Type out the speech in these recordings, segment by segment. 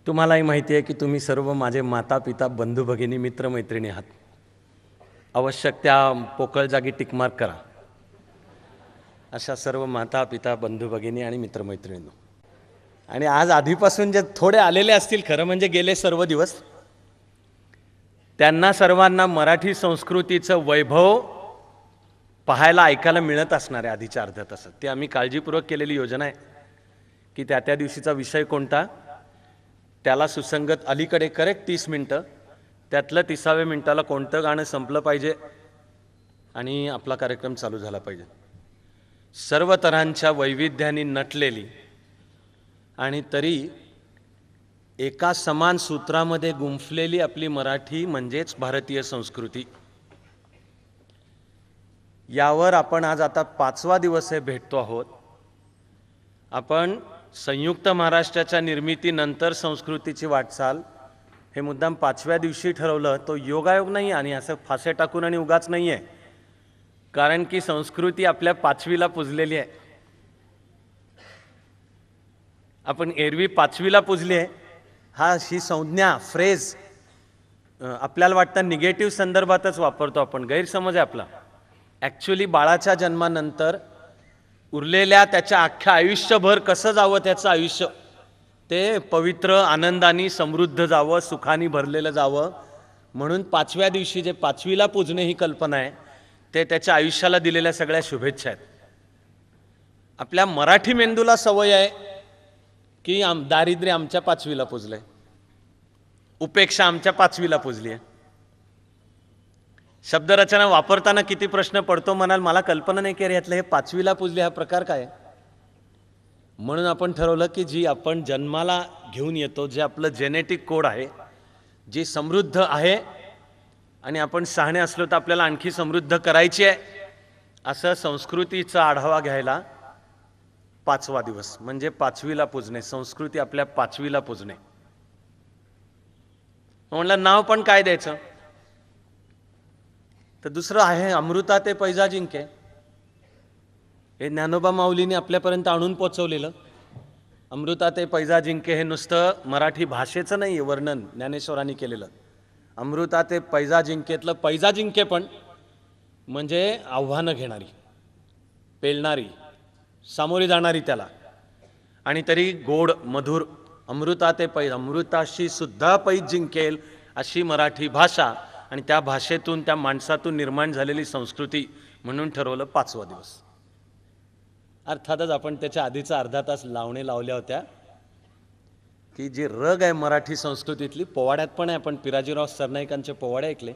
तुम्हालाही माहिती आहे की तुम्ही सर्व माझे माता पिता बंधू भगिनी मित्रमैत्रिणी आहात. आवश्यक त्या पोकळ जागी टिकमार्क करा. अशा सर्व माता पिता बंधू भगिनी आणि मित्रमैत्रिणींनो, आणि आज आधीपासून जे थोडे आलेले असतील, खरं म्हणजे गेले सर्व दिवस, त्यांना सर्वांना मराठी संस्कृतीचं वैभव पाहायला ऐकायला मिळत असणार आहे आधीच्या अर्ध्या तासात. ती आम्ही काळजीपूर्वक केलेली योजना आहे की त्या दिवशीचा विषय कोणता, त्याला सुसंगत अलीकडे करेक्ट 30 मिनटं, त्यातलं 30व्या मिनिटाला कोणतं गाणं संपलं पाहिजे आणि आपला कार्यक्रम चालू झाला पाहिजे. सर्व तऱ्हांच्या वैविध्याने नटलेली आणि तरी एका समान सूत्रामध्ये गुंफलेली आपली मराठी म्हणजेच भारतीय संस्कृती, यावर आपण आज आता 5वा दिवस भेटतो आहोत. आपण संयुक्त महाराष्ट्राच्या निर्मितीनंतर संस्कृतीची वाटचाल हे मुद्दाम 5व्या दिवशी ठरवलं. तो योगायोग नाही आणि असं फासे टाकून आणि उगाच नाही आहे, कारण की संस्कृती आपल्या 5वीला पुजलेली आहे. आपण एरवी 5वीला पुजली आहे. ही संज्ञा फ्रेज आपल्याला वाटतं निगेटिव्ह संदर्भातच वापरतो आपण, गैरसमज आहे आपला. ॲक्च्युली बाळाच्या जन्मानंतर उरलेल्या त्याच्या अख्ख्या आयुष्यभर कसं जावं त्याचं आयुष्य, ते पवित्र आनंदाने समृद्ध जावं, सुखाने भरलेलं जावं, म्हणून 5व्या दिवशी जे 5वीला पूजणे ही कल्पना आहे, ते त्याच्या आयुष्याला दिलेल्या सगळ्या शुभेच्छा आहेत. आपल्या मराठी मेंदूला सवय आहे की दारिद्र्य आमच्या 5वीला पुजलंय, उपेक्षा आमच्या 5वीला पुजली आहे. शब्दरचना वापरताना किती प्रश्न पडतो म्हणाल, मला कल्पना नाही की यातलं हे 5वीला पुजले हा प्रकार काय. म्हणून आपण ठरवलं की जी आपण जन्माला घेऊन येतो, जे आपलं जेनेटिक कोड आहे, जी समृद्ध आहे आणि आपण शहाणे असलो तर आपल्याला आणखी समृद्ध करायची आहे, असं संस्कृतीचा आढावा घ्यायला 5वा दिवस म्हणजे 5वीला पुजणे, संस्कृती आपल्या 5वीला पुजणे. म्हणलं नाव पण काय द्यायचं, तर दुसरं आहे अमृता ते पैजा जिंके. हे ज्ञानोबा माऊलीने आपल्यापर्यंत आणून पोचवलेलं. अमृता ते पैजा जिंके हे नुसतं मराठी भाषेचं नाही आहे वर्णन ज्ञानेश्वरांनी केलेलं. अमृता ते पैजा जिंकेतलं पैजा जिंके पण म्हणजे आव्हानं घेणारी, पेलणारी, सामोरी जाणारी त्याला, आणि तरी गोड मधुर. अमृता ते अमृताशी सुद्धा पैज जिंकेल अशी मराठी भाषा आणि त्या भाषेतून त्या माणसातून निर्माण झालेली संस्कृती, म्हणून ठरवलं 5वा दिवस. अर्थातच आपण त्याच्या आधीचा अर्धा तास लावणे लावल्या होत्या की जी रग आहे मराठी संस्कृतीतली, पोवाड्यात पण आहे. आपण पिराजीराव सरनाईकांचे पोवाडे ऐकले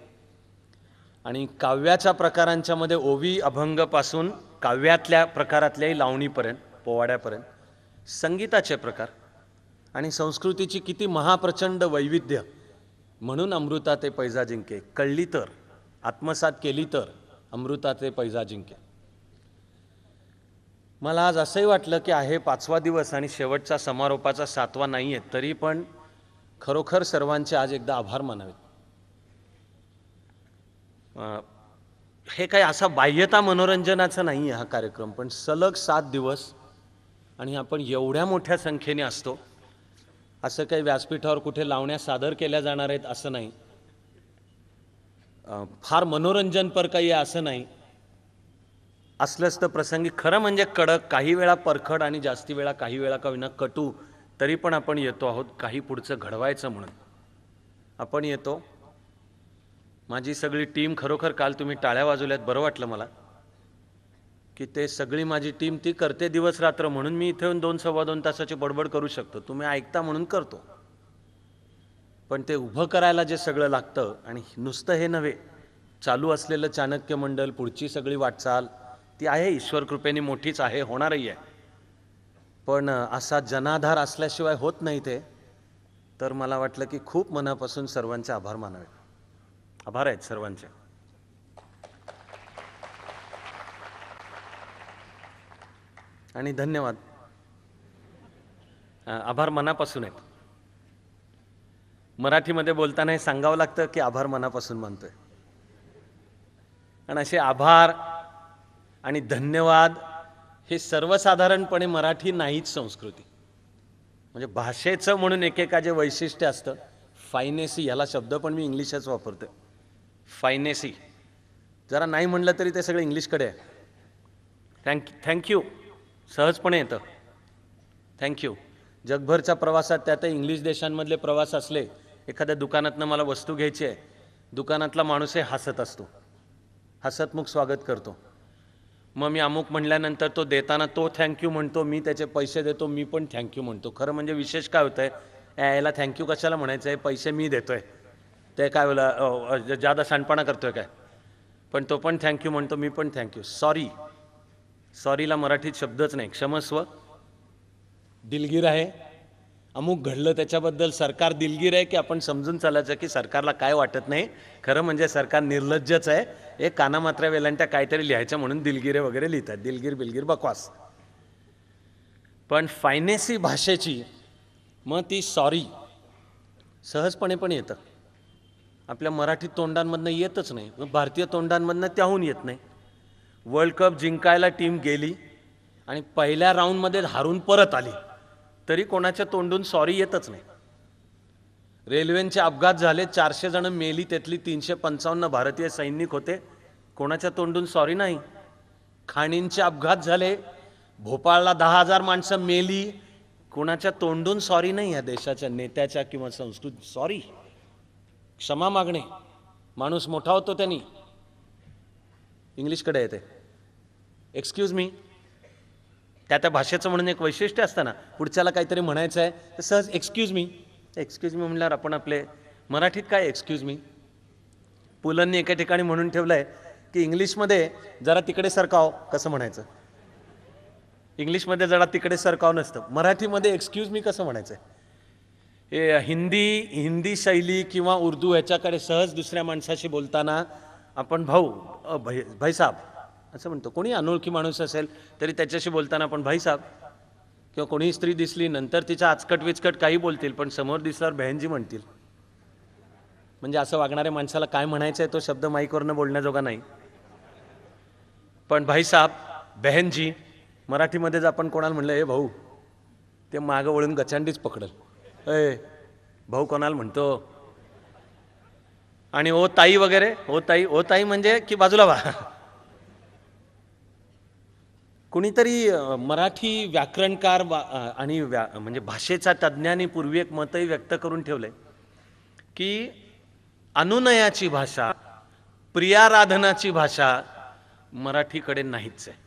आणि काव्याच्या प्रकारांच्या मध्ये ओवी अभंगपासून काव्यातल्या प्रकारातल्याही लावणीपर्यंत, पोवाड्यापर्यंत संगीताचे प्रकार आणि संस्कृतीची किती महाप्रचंड वैविध्य. म्हणून अमृता ते पैजा जिंके कळली तर, आत्मसात केली तर अमृता ते पैजा जिंके. मला आज असंही वाटलं की आहे 5वा दिवस आणि शेवटचा समारोपाचा 7वा नाही आहे, तरी पण खरोखर सर्वांचे आज एकदा आभार मानावेत. हे काही असा बाह्यता मनोरंजनाचा नाही आहे हा कार्यक्रम, पण सलग 7 दिवस आणि आपण एवढ्या मोठ्या संख्येने असतो. असं काही व्यासपीठावर कुठे लावण्या सादर केल्या जाणार आहेत असं नाही, फार मनोरंजनपर काही आहे असं नाही. असलंच तर प्रसंगी खरं म्हणजे कडक, काही वेळा परखड आणि जास्ती वेळा काही वेळा का विना कटू, तरी पण आपण येतो आहोत काही पुढचं घडवायचं म्हणून आपण येतो. माझी सगळी टीम, खरोखर काल तुम्ही टाळ्या वाजवल्यात, बरं वाटलं मला की ते सगळी माझी टीम ती करते दिवस रात्र, म्हणून मी इथे येऊन 2-2.25 तासाची बडबड करू शकतो. तुम्ही ऐकता म्हणून करतो, पण ते उभं करायला जे सगळं लागतं, आणि नुसतं हे नव्हे, चालू असलेलं चाणक्य मंडल, पुढची सगळी वाटचाल ती आहे ईश्वर कृपेने मोठीच आहे, होणारही आहे, पण असा जनाधार असल्याशिवाय होत नाही ते. तर मला वाटलं की खूप मनापासून सर्वांचे आभार मानावे. आभार आहेत सर्वांचे. आणि धन्यवाद. आभार मनापासून आहेत. मराठीमध्ये बोलताना हे सांगावं लागतं की आभार मनापासून मानतोय. आणि असे आभार आणि धन्यवाद हे सर्वसाधारणपणे मराठी नाहीच संस्कृती. म्हणजे भाषेचं म्हणून एकेका जे वैशिष्ट्य असतं, फायनेसी ह्याला शब्द पण मी इंग्लिशच वापरतो. फायनेसी जरा नाही म्हणलं तरी ते सगळं इंग्लिशकडे आहे. थँक्यू सहजपणे येतं. थँक्यू. जगभरच्या प्रवासात त्यातही इंग्लिश देशांमधले प्रवास असले, एखाद्या दुकानातनं मला वस्तू घ्यायची आहे, दुकानातला माणूसही हसत असतो, हसतमुख स्वागत करतो. मग मी अमुक म्हणल्यानंतर तो देताना तो थँक्यू म्हणतो, मी त्याचे पैसे देतो, मी पण थँक्यू म्हणतो. खरं म्हणजे विशेष काय होतं आहे, याला थँक्यू कशाला म्हणायचं आहे, पैसे मी देतो आहे, ते काय बोला जादा सांडपणा करतो आहे काय. पण तो पण थँक्यू म्हणतो, मी पण थँक्यू. सॉरी, सॉरीला मराठीत शब्दच नाही. क्षमस्व, दिलगीर आहे, अमुक घडलं त्याच्याबद्दल सरकार दिलगीर आहे, की आपण समजून चालायचं की सरकारला काय वाटत नाही. खरं म्हणजे सरकार निर्लज्जच आहे. एक कानामात्र्या वेलांट्या काहीतरी लिहायचं म्हणून दिलगिरे वगैरे लिहितात. दिलगीर बिलगीर बकवास. पण फायनेसी भाषेची मग ती सॉरी सहजपणे पण येतं. आपल्या मराठी तोंडांमधनं येतच नाही, मग भारतीय तोंडांमधनं त्याहून येत नाही. वर्ल्ड कप जिंकायला टीम गेली आणि पहिल्या राऊंडमध्ये हारून परत आली, तरी कोणाच्या तोंडून सॉरी येतच नाही. रेल्वेचे अपघात झाले, 400 जण मेली, त्यातली 355 भारतीय सैनिक होते, कोणाच्या तोंडून सॉरी नाही. खाणींचे अपघात झाले, भोपाळला 10,000 माणसं मेली, कोणाच्या तोंडून सॉरी नाही. या देशाच्या नेत्याच्या किंवा संस्कृती सॉरी, क्षमा मागणे. माणूस मोठा होतो त्यांनी. इंग्लिशकडे येते एक्सक्यूज मी. त्या भाषेचं म्हणून एक वैशिष्ट्य असतं ना, पुढच्याला काहीतरी म्हणायचं आहे तर सहज एक्सक्यूज मी. एक्सक्यूज मी म्हणल्यावर आपण आपले मराठीत काय एक्सक्यूज मी. पुलंनी एका ठिकाणी म्हणून ठेवलं आहे की इंग्लिशमध्ये जरा तिकडे सरकाव कसं म्हणायचं. इंग्लिशमध्ये जरा तिकडे सरकाव नसतं, मराठीमध्ये एक्सक्यूज मी कसं म्हणायचं. हे हिंदी शैली किंवा उर्दू ह्याच्याकडे सहज दुसऱ्या माणसाशी बोलताना आपण भाऊ भाई साहब असं म्हणतो. कोणी अनोळखी माणूस असेल तरी त्याच्याशी बोलताना आपण भाई साहब, किंवा कोणी स्त्री दिसली नंतर तिचा आचकट विचकट काही बोलतील, पण समोर दिसल्यावर बहनजी म्हणतील. म्हणजे असं वागणाऱ्या माणसाला काय म्हणायचं आहे तो शब्द माईकवरनं बोलण्याजोगा नाही. पण भाई साहब, बहनजी मराठीमध्ये जर आपण कोणाला म्हणलं हे भाऊ, ते मागं वळून गचांडीच पकडल. ए भाऊ कोणाला म्हणतो. आणि ओ ताई वगैरे, ओ ताई, ओ ताई म्हणजे की बाजूला वा. कुणीतरी मराठी व्याकरणकार आणि म्हणजे भाषेचा तज्ज्ञांनी पूर्वी एक मतही व्यक्त करून ठेवलंय की अनुनयाची भाषा, प्रियाराधनाची भाषा मराठीकडे नाहीच आहे.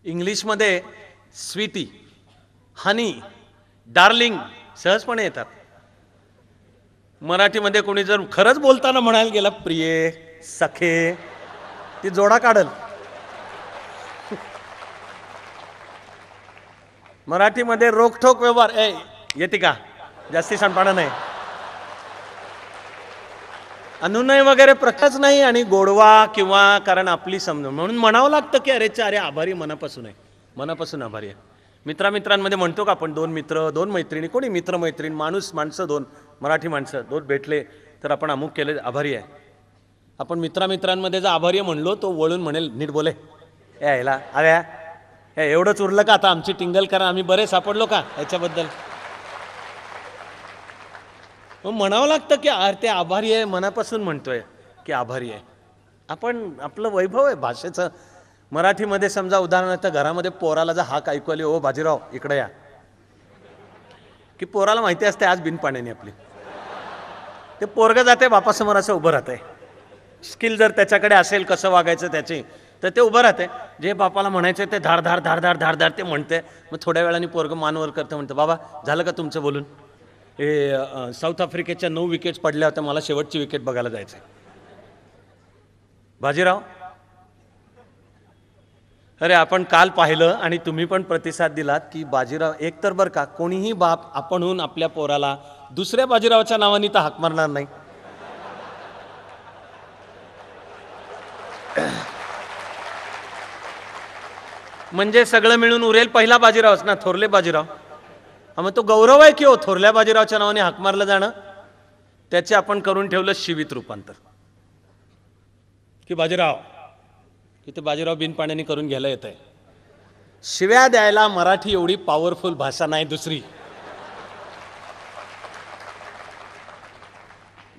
इंग्लिशमध्ये स्वीटी, हनी, डार्लिंग सहजपणे येतात. मराठीमध्ये कोणी जर खरंच बोलताना म्हणायला गेला प्रिये, सखे, ती जोडा काढल. मराठीमध्ये रोखठोक व्यवहार, येते का, जास्ती सांडपाणा नाही, अनुनय वगैरे प्रकारच नाही. आणि गोडवा किंवा कारण आपली समजून म्हणून म्हणावं लागतं की अरे अरे आभारी मनापासून आहे, मनापासून आभारी आहे. मित्रांमध्ये म्हणतो का आपण, दोन मित्र, दोन मैत्रिणी, कोणी मित्र मैत्रीण, माणसं दोन, मराठी माणसं दोन भेटले तर आपण अमुक केले आभारी आहे. आपण मित्रांमध्ये जर आभारी आहे म्हणलो तो वळून म्हणेल नीट बोले, यायला आव्या एवढंच उरलं का आता आमची टिंगल करा, आम्ही बरे सापडलो का याच्याबद्दल. मग म्हणावं लागतं की ते आभारी आहे, मनापासून म्हणतोय की आभारी आहे. आपण आपलं वैभव आहे भाषेचं. मराठीमध्ये समजा उदाहरणार्थ घरामध्ये पोराला जर हाक ऐकू आली, ओ बाजीराव इकडे या, की पोराला माहिती असते आज बिन पाण्याने आपली, ते पोरगं जाते बापासमोर असं उभं राहतंय. स्किल जर त्याच्याकडे असेल कसं वागायचं त्याची, तर ते उभं राहते. जे बापाला म्हणायचं ते धार धार धार धार धार धार ते म्हणते. मग थोड्या वेळाने पोरगं मानवर करतं, म्हणतं बाबा झालं का तुमचं बोलून. हे साऊथ आफ्रिकेच्या 9 विकेट्स पडल्या होत्या, मला शेवटची विकेट बघायला जायचं आहे. बाजीराव, अरे आपण काल पाहिलं आणि तुम्ही पण प्रतिसाद दिलात की बाजीराव एकतर बरं का, कोणीही बाप आपणहून आपल्या पोराला दुसऱ्या बाजीरावाच्या नावाने तर हाक मारणार नाही. म्हणजे सगळं मिळून उरेल पहिला बाजीरावच ना, थोरले बाजीराव. मग तो गौरव आहे की हो थोरल्या बाजीरावच्या नावाने हाक मारलं जाणं. त्याचे आपण करून ठेवलं शिवीत रूपांतर की बाजीराव, की ते बाजीराव बिन पाण्याने करून घ्यायला येत आहे. शिव्या द्यायला मराठी एवढी पॉवरफुल भाषा नाही दुसरी.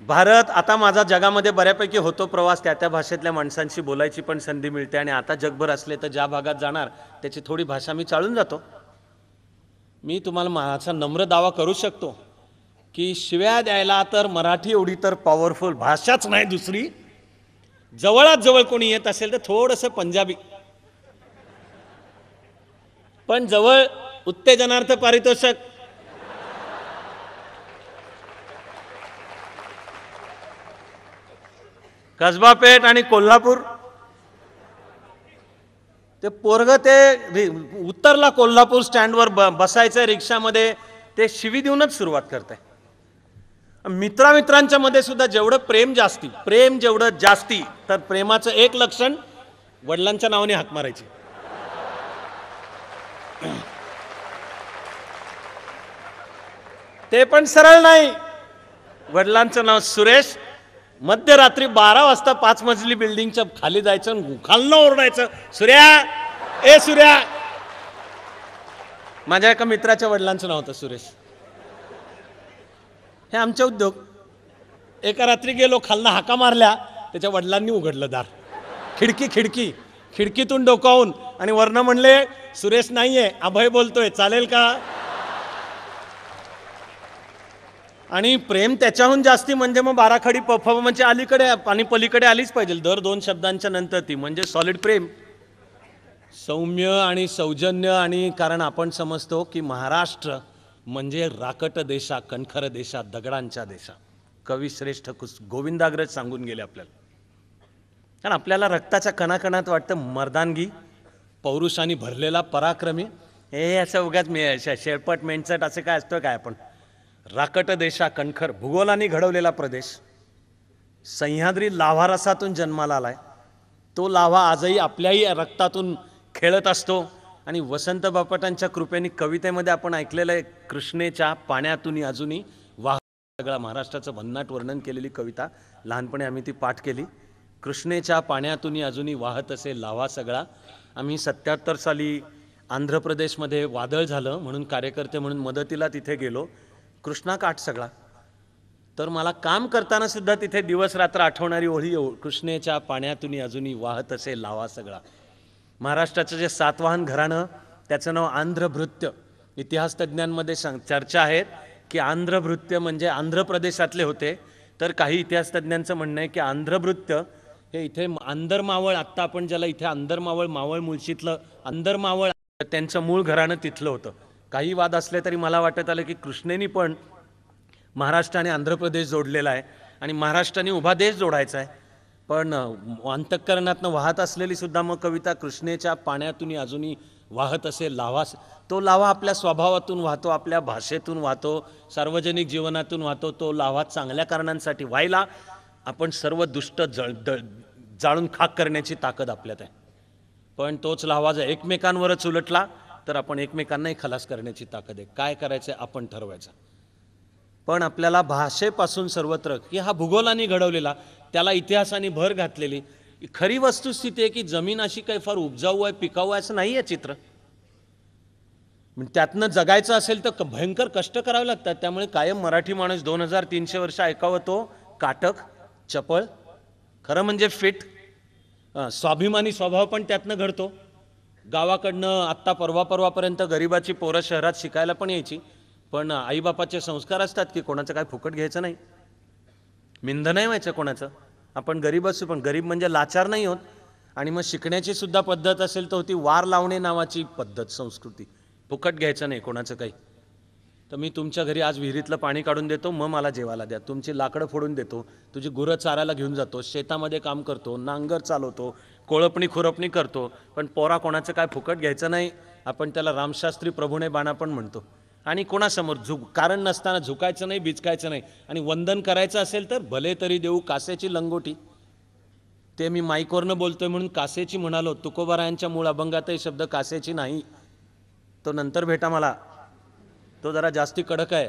भारत आता माझा जगामध्ये बऱ्यापैकी होतो प्रवास, त्या भाषेतल्या माणसांशी बोलायची पण संधी मिळते. आणि आता जगभर असले तर ज्या भागात जाणार त्याची थोडी भाषा मी चाळून जातो. मी तुम्हाला माझा नम्र दावा करू शकतो की शिव्या द्यायला तर मराठी एवढी तर पॉवरफुल भाषाच नाही दुसरी. जवळात जवळ कोणी येत असेल तर थोडंसं पंजाबी, पण जवळ उत्तेजनार्थ पारितोषिक. कसबा पेठ आणि कोल्हापूर, ते पोरग ते उत्तरला कोल्हापूर स्टँडवर बसायचं रिक्षामध्ये, ते शिवी देऊनच सुरुवात करते. मित्रांच्या मध्ये सुद्धा जेवढं प्रेम जेवढं जास्ती, तर प्रेमाचं एक लक्षण वडिलांच्या नावाने हाक मारायची. ते पण सरळ नाही. वडिलांचं नाव सुरेश, मध्यरात्री 12 वाजता 5 मजली बिल्डिंगच्या खाली जायचं, खालनं ओरडायचं, सूर्या, ए सूर्या. माझ्या एका मित्राच्या वडिलांचं नाव होतं सुरेश. हे आमचे उद्योग. एका रात्री गेलो, खालनं हाका मारल्या, त्याच्या वडिलांनी उघडलं दार, खिडकीतून डोकावून, आणि वरनं म्हणले, सुरेश नाहीये, अभय बोलतोय, चालेल का? आणि प्रेम त्याच्याहून जास्ती म्हणजे मग बाराखडी परफॉर्मन्सची अलीकडे आणि पलीकडे आलीच पाहिजे. दर 2 शब्दांच्या नंतर ती म्हणजे सॉलिड प्रेम, सौम्य आणि सौजन्य. आणि कारण आपण समजतो की महाराष्ट्र म्हणजे राकट देशा, कणखर देशा, दगडांच्या देशा. कविश्रेष्ठ गोविंदाग्रज सांगून गेले आपल्याला. कारण आपल्याला रक्ताच्या कणाकणात वाटतं मर्दानगी, पौरुषाने भरलेला पराक्रमी. हे असं उगाच शेळपट मेंढचट असे काय असतं काय? आपण राकट देशा, कणखर, भूगोलाने घडवलेला प्रदेश. सह्याद्री लाव्हारसातून जन्माला आलाय. तो लाव्हा आजही आपल्याही रक्तातून खेळत असतो. आणि वसंत बापटांच्या कृपेने कवितेमध्ये आपण ऐकलेलं आहे, कृष्णेच्या पाण्यातून अजूनही वाह सगळा. महाराष्ट्राचं भन्नाट वर्णन केलेली कविता लहानपणी आम्ही ती पाठ केली. कृष्णेच्या पाण्यातून अजूनही वाहत असे लाव्हा सगळा. आम्ही 77 साली आंध्र प्रदेशमध्ये वादळ झालं म्हणून कार्यकर्ते म्हणून मदतीला तिथे गेलो. कृष्णा काठ सगळा. तर मला काम करताना सुद्धा तिथे दिवस रात्र आठवणारी ओळी, कृष्णेच्या पाण्यातून अजूनही वाहत असे लाव्हा सगळा. महाराष्ट्राचं जे सातवाहन घराणं, त्याचं नाव आंध्रभृत्य. इतिहासतज्ञांमध्ये चर्चा आहेत की आंध्रभृत्य म्हणजे आंध्र प्रदेशातले होते. तर काही इतिहासतज्ञांचं म्हणणं आहे की आंध्रभृत्य हे इथे आंदरमावळ, आत्ता आपण ज्याला इथे आंदरमावळ, मावळ मुळशीतलं आंदरमावळ, त्यांचं मूळ घराणं तिथलं होतं. काही वाद असले तरी मला वाटत आलं की कृष्णेनी पण महाराष्ट्र आणि आंध्र प्रदेश जोडलेला आहे आणि महाराष्ट्राने उभा देश जोडायचा आहे. पण अंतःकरणातनं वाहत असलेली सुद्धा मग कविता, कृष्णेच्या पाण्यातून अजूनही वाहत असे लाव्हा. तो लाव्हा आपल्या स्वभावातून वाहतो, आपल्या भाषेतून वाहतो, सार्वजनिक जीवनातून वाहतो. तो लाव्हा चांगल्या कारणांसाठी व्हायला आपण सर्व दुष्ट जाळून खाक करण्याची ताकद आपल्यात आहे. पण तोच लाव्हा जर एकमेकांवरच उलटला तर आपण एकमेकांनाही खलास करण्याची ताकद आहे. काय करायचं आपण ठरवायचं. पण आपल्याला भाषेपासून सर्वत्र की हा भूगोलाने घडवलेला, त्याला इतिहासाने भर घातलेली खरी वस्तुस्थिती आहे की जमीन अशी काही फार उपजाऊ आहे, पिकाऊ आहे असं नाही आहे चित्र. त्यातनं जगायचं असेल तर भयंकर कष्ट करावे लागतात. त्यामुळे कायम मराठी माणूस 2300 वर्ष ऐकावं तो काटक, चपळ, खरं म्हणजे फिट, स्वाभिमानी स्वभाव पण त्यातनं घडतो. गावाकडनं आत्ता परवापर्यंत गरिबाची पोरं शहरात शिकायला पण यायची. पण आईबापाचे संस्कार असतात की कोणाचं काय फुकट घ्यायचं नाही, मिंध नाही व्हायचं कोणाचं. आपण गरीब असू पण गरीब म्हणजे लाचार नाही होत. आणि मग शिकण्याची सुद्धा पद्धत असेल तर होती वार लावणे नावाची पद्धत, संस्कृती. फुकट घ्यायचं नाही कोणाचं काही. तर मी तुमच्या घरी आज विहिरीतलं पाणी काढून देतो, मग मला जेवायला द्या. तुमची लाकडं फोडून देतो, तुझी गुरं चारायला घेऊन जातो, शेतामध्ये काम करतो, नांगर चालवतो, कोळपणी खुरपणी करतो. पण पोरा कोणाचं काय फुकट घ्यायचं नाही. आपण त्याला रामशास्त्री प्रभूने बाणा पण म्हणतो. आणि कोणासमोर कारण नसताना झुकायचं नाही, बिचकायचं नाही. आणि वंदन करायचं असेल तर भले तरी देऊ कासेची लंगोटी. ते मी माईकवरनं बोलतोय म्हणून कासेची म्हणालो. तुकोबारायांच्या मूळ अभंगातही शब्द कासेची नाही, तो नंतर भेटा मला. तो जरा जास्ती कडक आहे.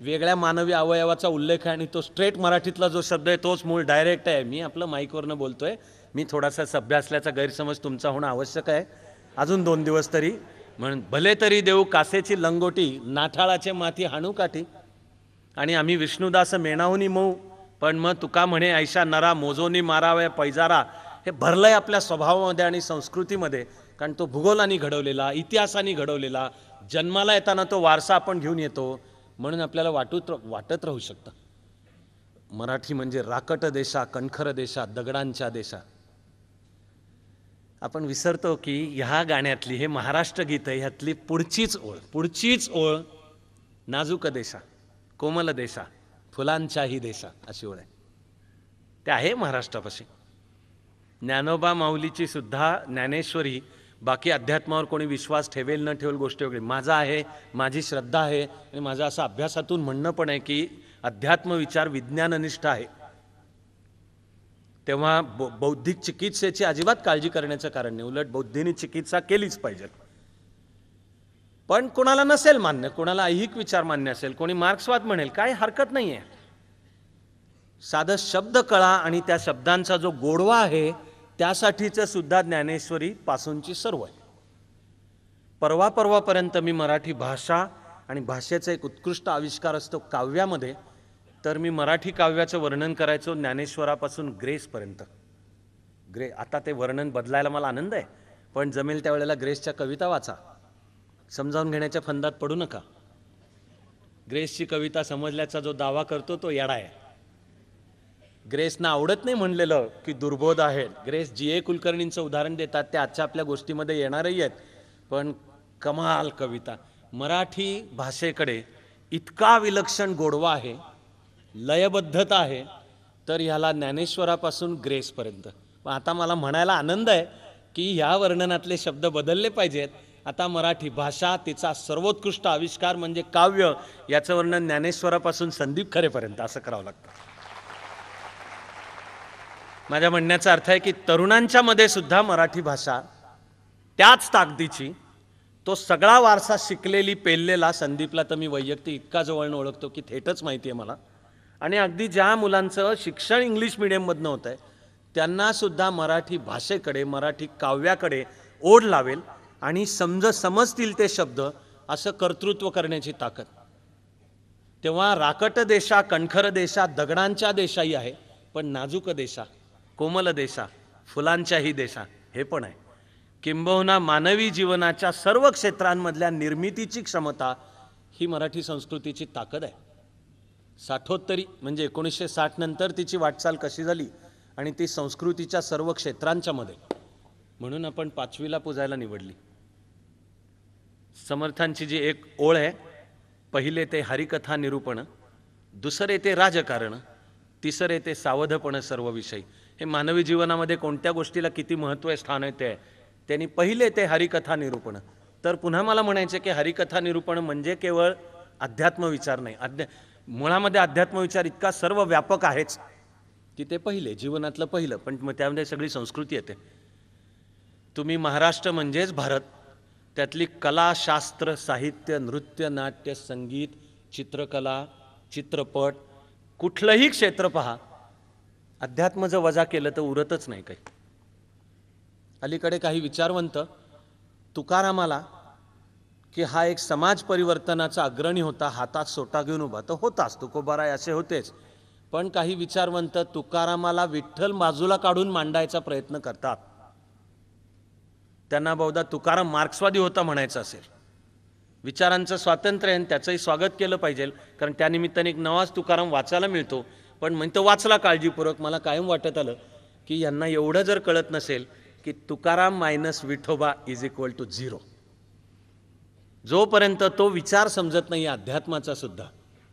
वेगळ्या मानवी अवयवाचा उल्लेख आहे आणि तो स्ट्रेट मराठीतला जो शब्द आहे तोच मूळ डायरेक्ट आहे. मी आपलं माईकवरनं बोलतोय. मी थोडासा सभ्य असल्याचा गैरसमज तुमचा होणं आवश्यक आहे. अजून 2 दिवस तरी म्हणून भले तरी देऊ कासेची लंगोटी नाठाळाचे माथी हाणू काठी आणि आम्ही विष्णुदास मेणाहुनी मऊ पण मग तुका म्हणे ऐशा नरा मोजोनी मारावे पैजारा हे भरलंय आपल्या स्वभावामध्ये आणि संस्कृतीमध्ये. कारण तो भूगोलाने घडवलेला इतिहासाने घडवलेला जन्माला येताना तो वारसा आपण घेऊन येतो म्हणून आपल्याला वाटत राहू शकतं मराठी म्हणजे राकट देशा कणखर देशा दगडांच्या देशा. आपण विसरतो की ह्या गाण्यातली हे महाराष्ट्र गीत आहे ह्यातली पुढचीच ओळ नाजूक देशा कोमल देशा फुलांच्याही देशा अशी ओळ आहे. ते आहे महाराष्ट्रापाशी. ज्ञानोबा माऊलीची सुद्धा ज्ञानेश्वरी बाकी अध्यात्मावर कोणी विश्वास ठेवेल न ठेवेल गोष्ट वेगळी. माझा आहे माझी श्रद्धा आहे आणि माझं असं अभ्यासातून म्हणणं पण आहे की अध्यात्म विचार विज्ञाननिष्ठ आहे. तेव्हा बौद्धिक चिकित्सेची अजिबात काळजी करण्याचं कारण नाही. उलट बौद्धीने चिकित्सा केलीच पाहिजे. पण कोणाला नसेल मान्य कोणाला ऐहिक विचार मान्य असेल कोणी मार्क्सवाद म्हणेल काय हरकत नाही आहे. साधं शब्द कळा आणि त्या शब्दांचा जो गोडवा आहे त्यासाठीचं सुद्धा ज्ञानेश्वरी पासूनची सर्व आहे. परवापर्यंत मी मराठी भाषा आणि भाषेचा एक उत्कृष्ट आविष्कार असतो काव्यामध्ये तर मी मराठी काव्याचं वर्णन करायचो ज्ञानेश्वरापासून ग्रेसपर्यंत. आता ते वर्णन बदलायला मला आनंद आहे पण जमेल त्यावेळेला ग्रेसच्या कविता वाचा. समजावून घेण्याच्या फंदात पडू नका. ग्रेसची कविता समजल्याचा जो दावा करतो तो येडा आहे. ग्रेसना आवडत नाही म्हणलेलं की दुर्बोध आहे. ग्रेस जी ए कुलकर्णींचं उदाहरण देतात ते आजच्या आपल्या गोष्टीमध्ये येणारही आहेत पण कमाल कविता. मराठी भाषेकडे इतका विलक्षण गोडवा आहे लयबद्धता आहे तर ह्याला ज्ञानेश्वरापासून ग्रेसपर्यंत. आता मला म्हणायला आनंद आहे की ह्या वर्णनातले शब्द बदलले पाहिजेत. आता मराठी भाषा तिचा सर्वोत्कृष्ट आविष्कार म्हणजे काव्य याचं वर्णन ज्ञानेश्वरापासून संदीप खरेपर्यंत असं करावं लागतं. माझ्या म्हणण्याचा अर्थ आहे की तरुणांच्या मध्ये सुद्धा मराठी भाषा त्याच ताकदीची तो सगळा वारसा शिकलेली पेललेला संदीपला तर मी वैयक्तिक इतका जवळनं ओळखतो की थेटच माहिती आहे मला. आणि अगदी ज्या मुलांचं शिक्षण इंग्लिश मिडियममधनं होतं आहे त्यांना सुद्धा मराठी भाषेकडे मराठी काव्याकडे ओढ लावेल आणि समजतील ते शब्द असं कर्तृत्व करण्याची ताकद. तेव्हा राकट देशा कणखर देशा दगडांच्या देशाही आहे पण नाजूक देशा कोमल देशा फुलांच्याही देशा हे पण आहे. किंबहुना मानवी जीवनाच्या सर्व क्षेत्रांमधल्या निर्मितीची क्षमता ही मराठी संस्कृतीची ताकद आहे. साठोत्तरी म्हणजे 1960 नंतर तिची वाटचाल कशी झाली आणि ती संस्कृतीच्या सर्व क्षेत्रांच्या मध्ये म्हणून आपण 5वीला पूजायला निवडली. समर्थांची जी एक ओळ आहे पहिले ते हरिकथा निरूपण दुसरे ते राजकारण तिसरे ते सावधपण सर्व विषयी. हे मानवी जीवनामध्ये कोणत्या गोष्टीला किती महत्त्व आहे स्थान आहे ते त्यांनी पहिले ते हरिकथा निरूपण. तर पुन्हा मला म्हणायचे की हरिकथा निरूपण म्हणजे केवळ अध्यात्म विचार नाही. मुळामध्ये अध्यात्म विचार इतका सर्व व्यापक आहेच की ते पहिले जीवनातलं पहिलं पण मग त्यामध्ये सगळी संस्कृती येते. तुम्ही महाराष्ट्र म्हणजेच भारत त्यातली कला शास्त्र साहित्य नृत्य नाट्य संगीत चित्रकला चित्रपट कुठलंही क्षेत्र पहा अध्यात्म जर वजा केलं तर उरतच नाही काही. अलीकडे काही विचारवंत तुकारामाला की हा एक समाज परिवर्तनाचा अग्रणी होता हातात सोटा घेऊन उभा तर होताच तुकोबाराय असे होतेच पण काही विचारवंत तुकारामाला विठ्ठल बाजूला काढून मांडायचा प्रयत्न करतात. त्यांना बहुधा तुकाराम मार्क्सवादी होता म्हणायचं असेल. विचारांचं स्वातंत्र्य आहे त्याचंही स्वागत केलं पाहिजे कारण त्यानिमित्ताने एक नवाच तुकाराम वाचायला मिळतो. पण म्हणतो वाचला काळजीपूर्वक. मला कायम वाटत आलं की यांना एवढं जर कळत नसेल की Tukaram minus Vithoba is equal to 0. जोपर्यंत तो विचार समजत नाही अध्यात्माचा सुद्धा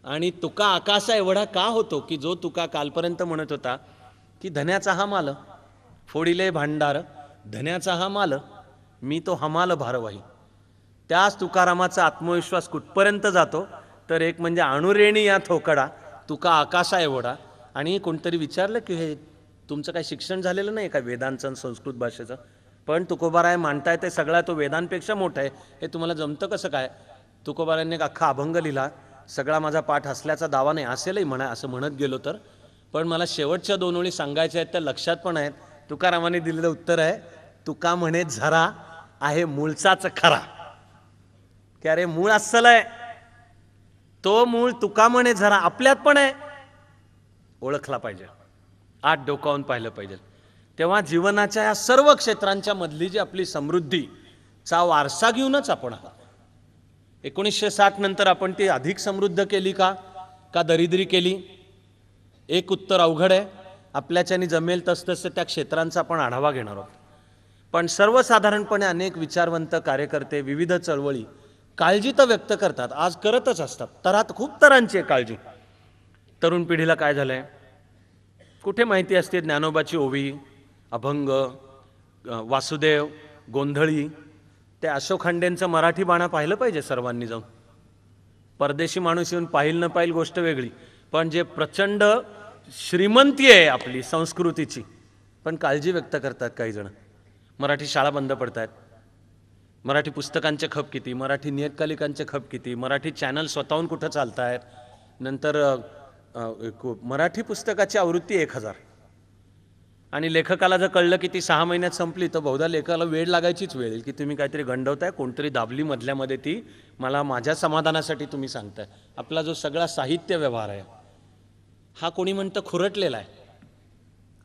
आणि तुका आकाशा एवढा का होतो की जो तुका कालपर्यंत म्हणत होता की धन्याचा हा माल फोडिले भांडार धन्याचा हा माल मी तो हमाल भारवाही. त्याच तुकारामाचा आत्मविश्वास कुठपर्यंत जातो तर एक म्हणजे अणुरेणी या थोकडा तुका आकाशा एवढा. आणि कोणतरी विचारलं की हे तुमचं काय शिक्षण झालेलं नाही का वेदांचं संस्कृत भाषेचं पण तुकोबाराय मांडताय ते सगळा तो वेदांपेक्षा मोठा आहे हे तुम्हाला जमतं कसं काय. तुकोबारायांनी एक अख्खा अभंग लिहिला सगळा माझा पाठ असल्याचा दावा नाही असेलही म्हणा असं म्हणत गेलो तर. पण मला शेवटच्या 2 ओळी सांगायच्या आहेत त्या लक्षात पण आहेत. तुकारामाने दिलेलं उत्तर आहे तुका म्हणे झरा आहे मूळचाच खरा, की अरे मूळ अस्सल आहे, तो मूळ तुका म्हणे जरा आपल्यात पण आहे, ओळखला पाहिजे, आत डोकावून पाहिलं पाहिजे. तेव्हा जीवनाच्या या सर्व क्षेत्रांच्या मधली जी आपली समृद्धीचा वारसा घेऊनच आपण आहोत. 1960 नंतर आपण ती अधिक समृद्ध केली का दरिद्री केली? एक उत्तर अवघड आहे. आपल्याच्यानी जमेल तसतसे त्या क्षेत्रांचा आपण आढावा घेणार आहोत. पण सर्वसाधारणपणे अनेक विचारवंत कार्यकर्ते विविध चळवळी काळजी तर व्यक्त करतात, आज करतच असतात. खूप तऱ्हांची आहे काळजी. तरुण पिढीला काय झालंय, कुठे माहिती असते ज्ञानोबाची ओवी, अभंग, वासुदेव, गोंधळी, ते अशोक खांडेंचं मराठी बाणा पाहिलं पाहिजे सर्वांनी जाऊन. परदेशी माणूस येऊन पाहिल न पाहिल गोष्ट वेगळी, पण जे प्रचंड श्रीमंती आहे आपली संस्कृतीची, पण काळजी व्यक्त करतात काही जण. मराठी शाळा बंद पडत आहेत, मराठी पुस्तकांचे खप किती, मराठी नियतकालिकांचे खप किती, मराठी चॅनल स्वतःहून कुठं चालत आहेत. नंतर मराठी पुस्तकाची आवृत्ती 1000, आणि लेखकाला जर कळलं की ती 6 महिन्यात संपली तर बहुधा लेखकाला वेळ लागायचीच वेळ येईल, की तुम्ही काहीतरी गंडवताय, कोणतरी दाबली मधल्यामध्ये ती, मला माझ्या समाधानासाठी तुम्ही सांगताय. आपला जो सगळा साहित्य व्यवहार आहे हा कोणी म्हणतं खुरटलेला आहे,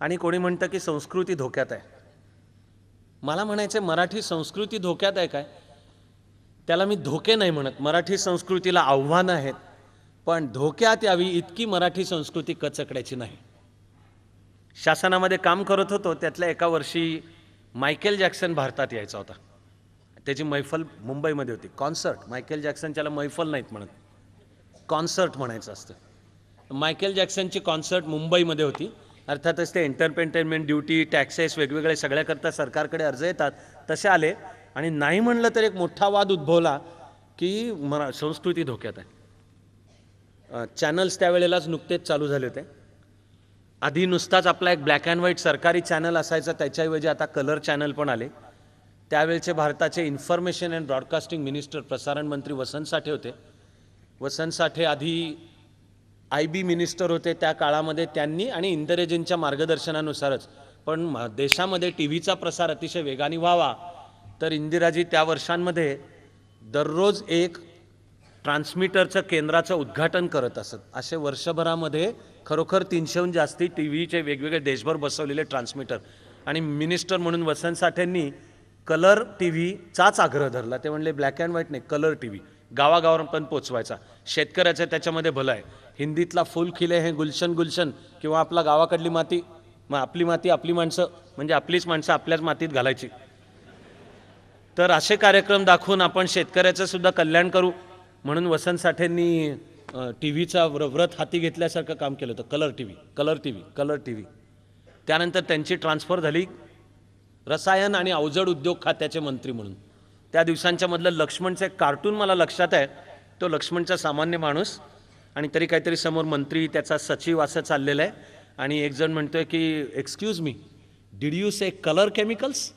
आणि कोणी म्हणतं की संस्कृती धोक्यात आहे. मला म्हणायचं मराठी संस्कृती धोक्यात आहे काय? त्याला मी धोके नाही म्हणत, मराठी संस्कृतीला आव्हानं आहेत, पण धोक्यात यावी इतकी मराठी संस्कृती कचकड्याची नाही. शासनामध्ये काम करत होतो, त्यातल्या एका वर्षी मायकेल जॅक्सन भारतात यायचा होता. त्याची मैफल मुंबईमध्ये होती, कॉन्सर्ट. मायकेल जॅक्सनच्याला मैफल नाहीत म्हणत, कॉन्सर्ट म्हणायचं असतं. मायकेल जॅक्सनची कॉन्सर्ट मुंबईमध्ये होती. अर्थातच ते एंटरटेनमेंट ड्युटी, टॅक्सेस वेगवेगळे सगळ्याकरता सरकारकडे अर्ज येतात, तसे आले, आणि नाही म्हणलं तर एक मोठा वाद उद्भवला की संस्कृती धोक्यात आहे. चॅनल्स त्यावेळेलाच नुकतेच चालू झाले होते. आधी नुसताच आपला एक ब्लॅक अँड व्हाईट सरकारी चॅनल असायचा, त्याच्याऐवजी आता कलर चॅनल पण आले. त्यावेळचे भारताचे इन्फॉर्मेशन अँड ब्रॉडकास्टिंग मिनिस्टर, प्रसारण मंत्री वसंत साठे होते. वसंत साठे आधी IB मिनिस्टर होते त्या काळामध्ये. त्यांनी आणि इंदिरेजींच्या मार्गदर्शनानुसारच, पण देशामध्ये टीव्हीचा प्रसार अतिशय वेगाने व्हावा, तर इंदिराजी त्या वर्षांमध्ये दररोज एक ट्रान्समीटरचं केंद्राचं उद्घाटन करत असत. असे वर्षभरामध्ये खरोखर 300हून जास्ती टीव्हीचे वेगवेगळे देशभर बसवलेले ट्रान्समीटर. आणि मिनिस्टर म्हणून वसंत साठेंनी कलर टीव्हीचाच आग्रह धरला. ते म्हणले ब्लॅक अँड व्हाईट नाही, कलर टीव्ही गावागावावर पण पोचवायचा. शेतकऱ्याचं त्याच्यामध्ये भलं आहे. हिंदीतला फुल खिले हे गुलशन गुलशन, किंवा आपला गावाकडली माती, आपली माती आपली माणसं, म्हणजे आपलीच माणसं आपल्याच मातीत घालायची. तर असे कार्यक्रम दाखवून आपण शेतकऱ्याचं सुद्धा कल्याण करू म्हणून वसंत साठेंनी टीव्हीचा व्रत हाती घेतल्यासारखं काम केलं होतं. Colour TV, colour TV, colour TV. त्यानंतर त्यांची ट्रान्सफर झाली रसायन आणि अवजड उद्योग खात्याचे मंत्री म्हणून. त्या दिवसांच्या मधलं लक्ष्मणचं एक कार्टून मला लक्षात आहे. तो लक्ष्मणचा सामान्य माणूस, आणि तरी काहीतरी समोर मंत्री, त्याचा सचिव असं चाललेलं आहे. आणि एक जण म्हणतोय की excuse me, did you say colour chemicals,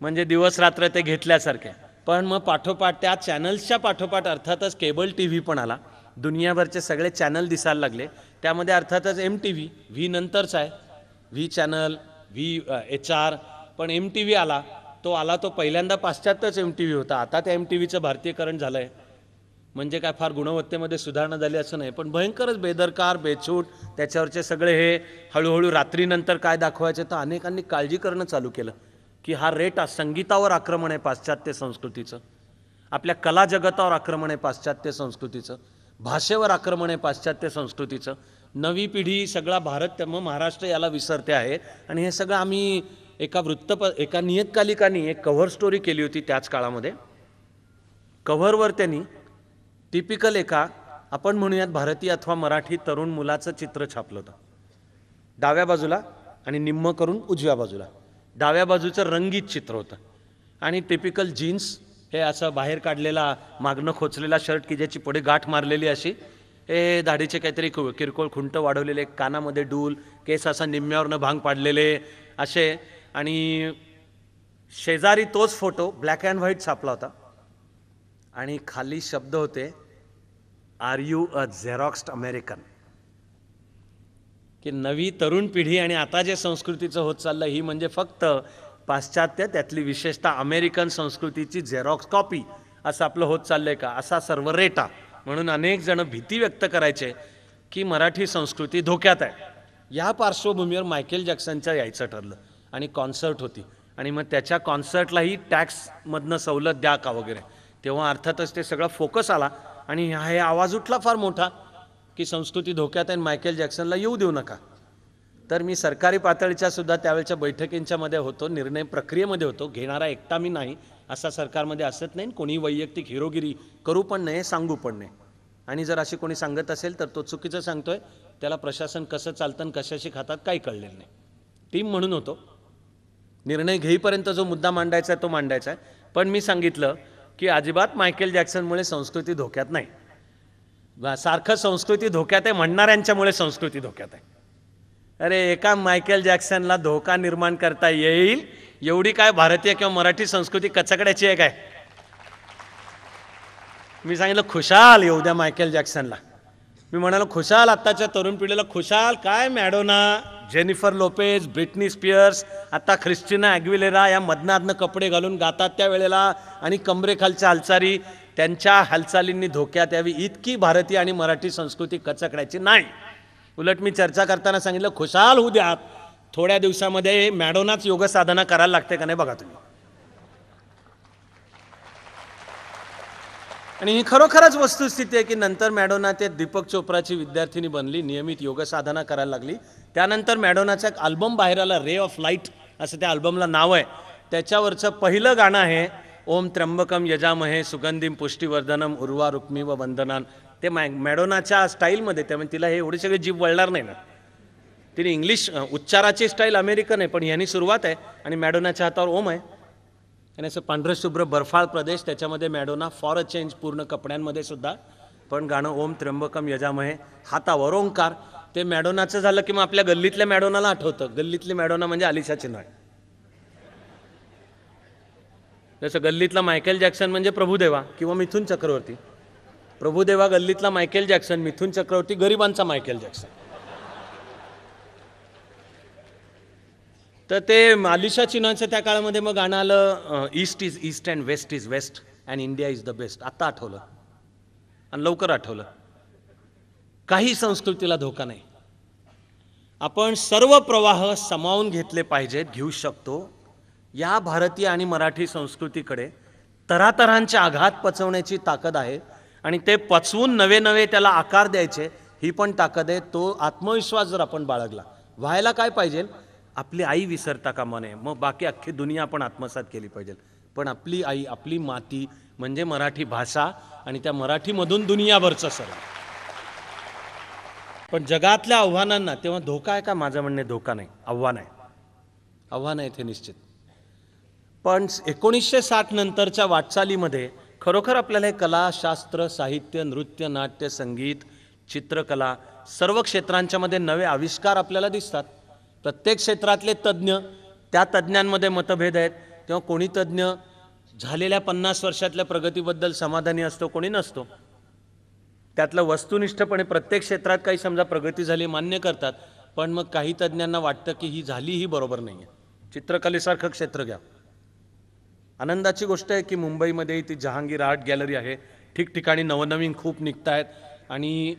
म्हणजे दिवस रात्र ते घेतल्यासारखे. पण मग पाठोपाठ त्या चॅनल्सच्या पाठोपाठ अर्थातच केबल टीव्ही पण आला. दुनियाभरचे सगळे चॅनल दिसायला लागले. त्यामध्ये अर्थातच MTV, व्ही नंतरचा आहे, व्ही चॅनल, HR, पण MTV आला. तो पहिल्यांदा पाश्चात्यच MTV होता. आता त्या MTVचं भारतीयकरण झालं आहे. म्हणजे काय फार गुणवत्तेमध्ये सुधारणा झाली असं नाही, पण भयंकरच बेदरकार, बेछूट त्याच्यावरचे सगळे हे हळूहळू रात्रीनंतर काय दाखवायचे, तर अनेकांनी काळजी करणं चालू केलं की हा रेट संगीतावर आक्रमण आहे पाश्चात्य संस्कृतीचं, आपल्या कला जगतावर आक्रमण आहे पाश्चात्य संस्कृतीचं, भाषेवर आक्रमण आहे पाश्चात्य संस्कृतीचं. नवी पिढी सगळा भारत, मग महाराष्ट्र याला विसरते आहे. आणि हे सगळं आम्ही एका नियतकालिकानी एक कव्हर स्टोरी केली होती त्याच काळामध्ये. कव्हरवर त्यांनी टिपिकल एका आपण म्हणूयात भारतीय अथवा मराठी तरुण मुलाचं चित्र छापलं होतं. डाव्या बाजूला आणि निम्म करून उजव्या बाजूला डाव्या बाजूचं रंगीत चित्र होतं. आणि टिपिकल जीन्स, हे असं बाहेर काढलेला मागणं खोचलेला शर्ट की ज्याची पुढे गाठ मारलेली अशी, हे दाढीचे काहीतरी किरकोळ खुंट वाढवलेले, कानामध्ये डूल, केस असा निम्म्यावरनं भांग पाडलेले असे. आणि शेजारी तोच फोटो ब्लॅक अँड व्हाईट छापला होता. आणि खाली शब्द होते, आर यू अ झेरॉक्स्ड अमेरिकन. की नवी तरुण पिढी आणि आता जे संस्कृतीचं होत चाललं ही म्हणजे फक्त पाश्चात्य त्यातली विशेषतः अमेरिकन संस्कृतीची झेरॉक्स कॉपी असं आपलं होत चाललंय का असा सर्व रेटा म्हणून अनेक जण भीती व्यक्त करायचे की मराठी संस्कृती धोक्यात आहे. या पार्श्वभूमीवर मायकेल जॅक्सनच्या यायचं ठरलं आणि कॉन्सर्ट होती आणि मग त्याच्या कॉन्सर्टलाही टॅक्समधनं सवलत द्या का वगैरे. तेव्हा अर्थातच ते सगळं फोकस आला आणि हे आवाज उठला फार मोठा की संस्कृती धोक्यात आहे, मायकेल जॅक्सनला येऊ देऊ नका. तर मी सरकारी पातळीच्या सुद्धा त्यावेळच्या बैठकींच्या मध्ये होतो, निर्णय प्रक्रियेमध्ये होतो. घेणारा एकटा मी नाही असा सरकारमध्ये असत नाही. कोणी वैयक्तिक हिरोगिरी करू पण नाही, सांगू पण नाही. आणि जर अशी कोणी सांगत असेल तर तो चुकीचं सांगतोय. त्याला प्रशासन कसं चालतं कशाशी खातात काही कळलेलं नाही. टीम म्हणून होतो. निर्णय घेईपर्यंत जो मुद्दा मांडायचा आहे तो मांडायचा आहे. पण मी सांगितलं की अजिबात मायकेल जॅक्सनमुळे संस्कृती धोक्यात नाही. सारखं संस्कृती धोक्यात आहे म्हणणाऱ्यांच्यामुळे संस्कृती धोक्यात आहे. अरे एका मायकेल जॅक्सनला धोका निर्माण करता येईल एवढी काय भारतीय किंवा मराठी संस्कृती कचकड्याची आहे काय? मी सांगितलं खुशाल येऊ द्या मायकेल जॅक्सनला. मी म्हणालो खुशाल आत्ताच्या तरुण पिढीला खुशाल काय Madonna, Jennifer Lopez, Britney Spears, आता ख्रिस्टिना ॲग्विलेरा या मधनातनं कपडे घालून गातात त्या वेळेला आणि कमरेखालच्या हालचाली त्यांच्या हालचालींनी धोक्यात यावी इतकी भारतीय आणि मराठी संस्कृती कचकड्याची नाही. उलट मी चर्चा करताना सांगितलं खुशाल होऊ द्या. थोड्या दिवसामध्ये मॅडोनाच योग साधना करायला लागते का नाही बघा तुम्ही. आणि ही खरोखरच वस्तुस्थिती आहे की नंतर मॅडोना ते दीपक चोप्राची विद्यार्थिनी बनली, नियमित योग साधना करायला लागली. त्यानंतर मॅडोनाचा एक अल्बम बाहेर आला, रे ऑफ लाईट असं त्या अल्बमला नाव आहे. त्याच्यावरचं पहिलं गाणं आहे ओम त्र्यंबकम यजामहे सुगंधिम पुष्टिवर्धनम उर्वा रुक्मी व वंदनान. ते मॅडोनाच्या स्टाईलमध्ये, त्यामुळे तिला हे एवढे सगळे जीभ वळणार नाही ना. तिने इंग्लिश उच्चाराची स्टाईल अमेरिकन आहे पण ह्यानी सुरुवात आहे आणि मॅडोनाच्या हातावर ओम आहे आणि असं पांढरं शुभ्र बर्फाळ प्रदेश, त्याच्यामध्ये मॅडोना फॉर अ चेंज पूर्ण कपड्यांमध्ये सुद्धा. पण गाणं ओम त्र्यंबकम यजामहे, हातावर ओंकार. ते मॅडोनाचं झालं की मग आपल्या गल्लीतल्या मॅडोनाला आठवतं. गल्लीतली मॅडोना म्हणजे आलिशा चिनॉय. जसं गल्लीतला मायकेल जॅक्सन म्हणजे प्रभुदेवा किंवा मिथुन चक्रवर्ती. प्रभुदेवा गल्लीतला मायकेल जॅक्सन, मिथुन चक्रवर्ती गरिबांचा मायकेल जॅक्सन. तर ते आलिशा चिनॉयचं त्या काळामध्ये मग गाणं आलं east is east and west is west and India is the best. आत्ता आठवलं आणि लवकर आठवलं. काही संस्कृतीला धोका नाही. आपण सर्व प्रवाह सामावून घेतले पाहिजेत, घेऊ शकतो. या भारतीय आणि मराठी संस्कृतीकडे तऱ्हातऱ्हांचे आघात पचवण्याची ताकद आहे आणि ते पचवून नवे नवे त्याला आकार द्यायचे ही पण ताकद आहे. तो आत्मविश्वास जर आपण बाळगला, व्हायला काय पाहिजे, आपली आई विसरता कामा नये. मग बाकी अख्खी दुनिया आपण आत्मसात केली पाहिजे. पण आपली आई, आपली माती म्हणजे मराठी भाषा आणि त्या मराठीमधून दुनियाभरचं सर्व. पण जगातल्या आव्हानांना तेव्हा धोका आहे का? माझं म्हणणे धोका नाही, आव्हान आहे. आव्हान आहे ते निश्चित. पण 1960 नंतरच्या वाटचालीमध्ये खरोखर आपल्याला हे कला, शास्त्र, साहित्य, नृत्य, नाट्य, संगीत, चित्रकला सर्व क्षेत्रांच्या मध्ये नवे आविष्कार आपल्याला दिसतात. प्रत्येक क्षेत्रातले तज्ज्ञ, त्या तज्ज्ञांमध्ये मतभेद आहेत. तेव्हा कोणी तज्ज्ञ झालेल्या 50 वर्षातल्या प्रगतीबद्दल समाधानी असतो, कोणी नसतो. त्यातलं वस्तुनिष्ठपणे प्रत्येक क्षेत्रात काही समजा प्रगती झाली मान्य करतात, पण मग काही तज्ज्ञांना वाटतं की ही झाली ही बरोबर नाही आहे. चित्रकलेसारखं क्षेत्र घ्या. आनंदाची गोष्ट आहे की मुंबईमध्ये ती जहांगीर आर्ट गॅलरी आहे. ठिकठिकाणी नवनवीन खूप निघत आहेत आणि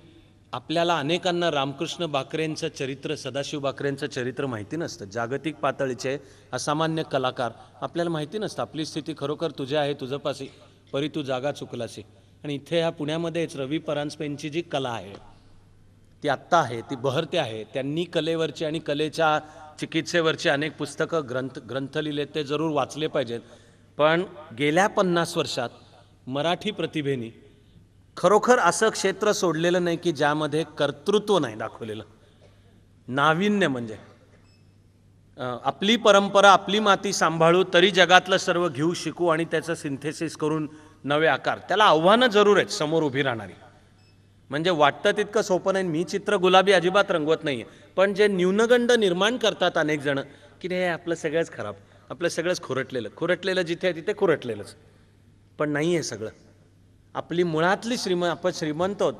आपल्याला अनेकांना रामकृष्ण बाकरेंचं चरित्र, सदाशिव बाकरेंचं चरित्र माहिती नसतं. जागतिक पातळीचे असामान्य कलाकार आपल्याला माहिती नसतं. आपली स्थिती खरोखर तुझ्या आहे तुझपाशी परी तू जागा चुकलाशी. आणि इथे ह्या पुण्यामध्येच रवी परांजपेंची जी कला आहे ती आत्ता आहे, ती बहरते आहे. त्यांनी कलेवरची आणि कलेच्या चिकित्सेवरची अनेक पुस्तकं, ग्रंथ लिहिले, ते जरूर वाचले पाहिजेत. पण गेल्या 50 वर्षात मराठी प्रतिभेनी खरोखर असं क्षेत्र सोडलेलं नाही की ज्यामध्ये कर्तृत्व नाही दाखवलेलं. नाविन्य म्हणजे आपली परंपरा, आपली माती सांभाळू, तरी जगातलं सर्व घेऊ शिकू आणि त्याचं सिंथेसिस करून नवे आकार. त्याला आव्हानं जरूर आहेत समोर उभी राहणारी. म्हणजे वाटतं तितकं सोपं नाही. मी चित्र गुलाबी अजिबात रंगवत नाही आहे, पण जे न्यूनगंड निर्माण करतात अनेक जण की हे आपलं सगळंच खराब, आपलं सगळंच खुरटलेलं जिथे आहे तिथे खुरटलेलंच. पण नाही आहे सगळं. आपली मुळातली आपण श्रीमंत आहोत.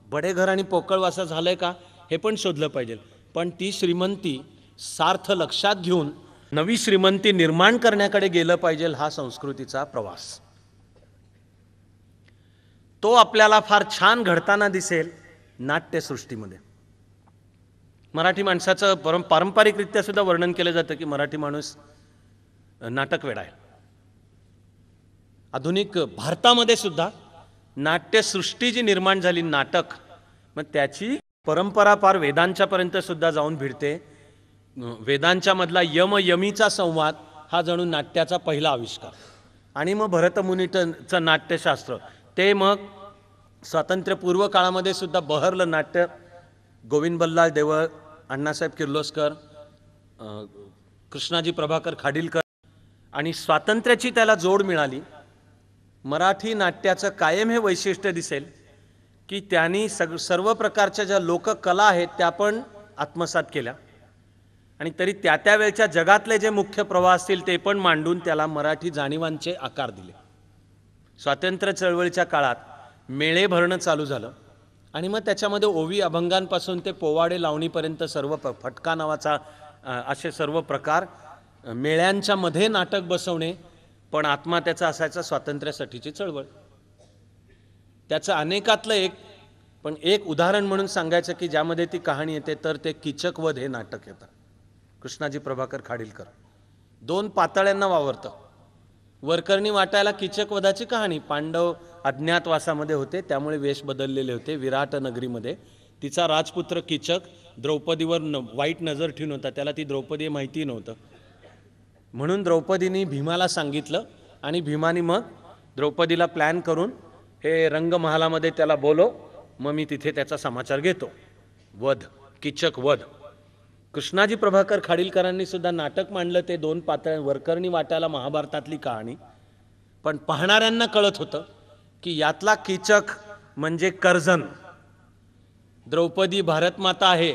बडे घर आणि पोकळवासा झालंय का हे पण शोधलं पाहिजे. पण ती श्रीमंती सार्थ लक्षात घेऊन नवी श्रीमंती निर्माण करण्याकडे गेलं पाहिजे हा संस्कृतीचा प्रवास. तो आपल्याला फार छान घडताना दिसेल नाट्यसृष्टीमध्ये. मराठी माणसाचं पारंपरिकरित्या सुद्धा वर्णन केलं जातं की मराठी माणूस नाटकवेडा आहे. आधुनिक भारतामध्ये सुद्धा नाट्यसृष्टी जी निर्माण झाली नाटक, मग त्याची परंपरा फार वेदांच्या पर्यंत सुद्धा जाऊन भिडते. वेदांच्या मधला यम यमीचा संवाद हा जणू नाट्याचा पहिला आविष्कार. आणि मग भरतमुनीचं नाट्यशास्त्र ते मग स्वातंत्र्यपूर्व काळामध्ये सुद्धा बहरलं नाट्य. गोविंद बल्लाळ देवळ, अण्णासाहेब किर्लोस्कर, कृष्णाजी प्रभाकर खाडीलकर, आणि स्वातंत्र्याची त्याला जोड मिळाली. मराठी नाट्याचं कायम हे वैशिष्ट्य दिसेल की त्यांनी सर्व प्रकारच्या ज्या लोककला आहेत त्या पण आत्मसात केल्या, आणि तरी त्या त्या वेळच्या जगातले जे मुख्य प्रवाह असतील ते पण मांडून त्याला मराठी जाणीवांचे आकार दिले. स्वातंत्र्य चळवळीच्या काळात मेळे भरणं चालू झालं, आणि मग त्याच्यामध्ये ओवी अभंगांपासून ते पोवाडे लावणीपर्यंत सर्व फटका नावाचा असे सर्व प्रकार मेळ्यांच्या मध्ये नाटक बसवणे, पण आत्मा त्याचा असायचा स्वातंत्र्यासाठीची चळवळ. त्याचं अनेकातलं एक उदाहरण म्हणून सांगायचं की ज्यामध्ये ती कहाणी येते तर ते कीचकवध हे नाटक येतं. कृष्णाजी प्रभाकर खाडीलकर 2 पातळ्यांना वावरतं. वरकरणी वाटायला कीचकवधाची कहाणी. पांडव अज्ञातवासामध्ये होते, त्यामुळे वेश बदललेले होते. विराट नगरीमध्ये तिचा राजपुत्र कीचक द्रौपदीवर वाईट नजर ठेवून होता. त्याला ती द्रौपदी माहिती नव्हतं, म्हणून द्रौपदीने भीमाला सांगितलं, आणि भीमाने मग द्रौपदीला प्लॅन करून हे रंगमहालामध्ये त्याला बोलव, मग मी तिथे त्याचा समाचार घेतो. वध, कीचक वध. कृष्णाजी प्रभाकर खाडीलकरांनी सुद्धा नाटक मांडलं ते 2 पातळ्या. वरकरणी वाटायला महाभारतातली कहाणी, पण पाहणाऱ्यांना कळत होतं की यातला कीचक म्हणजे कर्जन. द्रौपदी भारतमाता आहे